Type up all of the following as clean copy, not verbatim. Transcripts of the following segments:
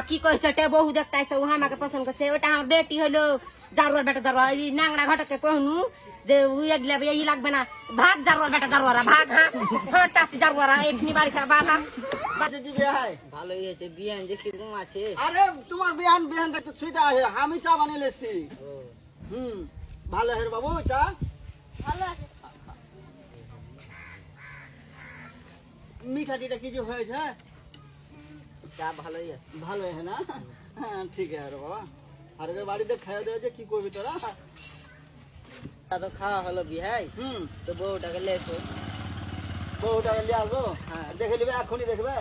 কি কইছে তে বহু দেখতাইছে ও আমাকে পছন্দ করছে ওটা আমার বেটি হলো জারুয়ার বেটা জারুয়া এই নাংড়া ঘটকে কহনু যে ওই এগলা এই লাগবে না ভাগ জারুয়ার বেটা জারুয়ারা ভাগ হ্যাঁ টাটি জারুয়ারা এখনি বাড়িতে বাধা বাজে দি ভাই ভালোই হয়েছে বিয়ান যে কিরকম আছে আরে তোমার বিয়ান একটু সুইটা আছে আমি চা বানিয়ে লেছি ভালো হের বাবু চা ভালো আছে মিঠা টিটা কি যে হয়েছে চা ভালোই আছে ভালো है ना হ্যাঁ ঠিক আছে রে বাবা আর ওই বাড়িতে খাওয়া দেওয়া যে কি করবি তোরা তা তো খাওয়া হলো বিহাই তো বউটাকে লেছো বউটা নিয়ে আসবো হ্যাঁ। দেখে নিবে এখনই দেখবে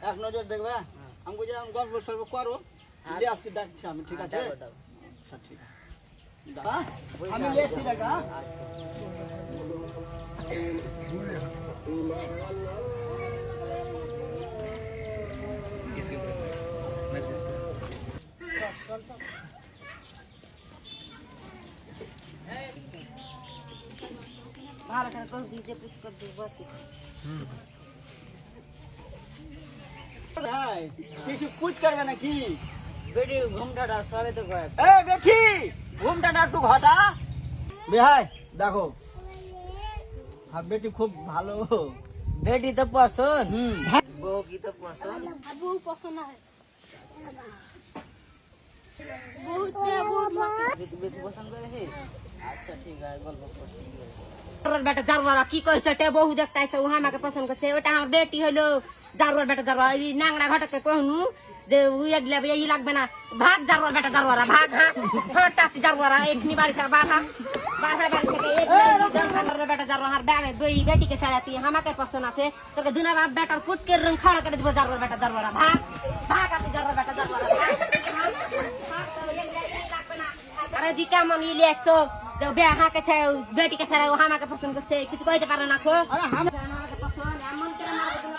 এক নজর দেখবে আমাকে যে গল্প সল্প করো নিয়ে আসছি ডাকছি আমি ঠিক আছে আচ্ছা ঠিক আছে আমি লেছি টাকা ভালো করে কহ দিজে পুচ কর দি বসি ভাই কিছু কুচ করবে নাকি বেটি ঘুমটাটা সবে তো কয় এ বেঠি ঘুমটা একটু ঘটা বেহাই দেখো হ্যাঁ বেটি খুব ভালো বেটি তো পছন্দ বউ কি তো পছন্দ আর বহু পছন্দ হয় বহুত বহুত বেশি পছন্দ করে হে আচ্ছা ঠিক আছে গল্প করছি জারুয়ার বেটা জারুয়ারা কি কইছে তে বহু দেখতাইছে ও আমাকে পছন্দ করছে ওটা আমার বেটি হলো জারুয়ার বেটা জারুয়া এই নাংড়া ঘটকে কহনু যে ওই এগলা এই লাগবে না ভাগ জারুয়ার বেটা জারুয়ারা ভাগ হ্যাঁ টাটি জারুয়ারা এখনি বাড়িতে বাধা বাধা বাড়ি থেকে জারুয়ার বেটা জারুয়া আর বেড়ে দুই বেটিকে ছাড়াতি আমাকে পছন্দ আছে তোকে দুনা বাপ বেটার ফুটকে রং খাড়া করে দিব জারুয়ার বেটা জারুয়ারা ভাগ ভাগ আপনি জারুয়ার বেটা জারুয়ারা আরে জি কেমন ইলি আসতো হাঁকে ছাড়া বেটিকে ছাড়া ও আমাকে পছন্দ করছে কিছু কইতে পারে না খো আমাকে পছন্দ এমন করে মারবো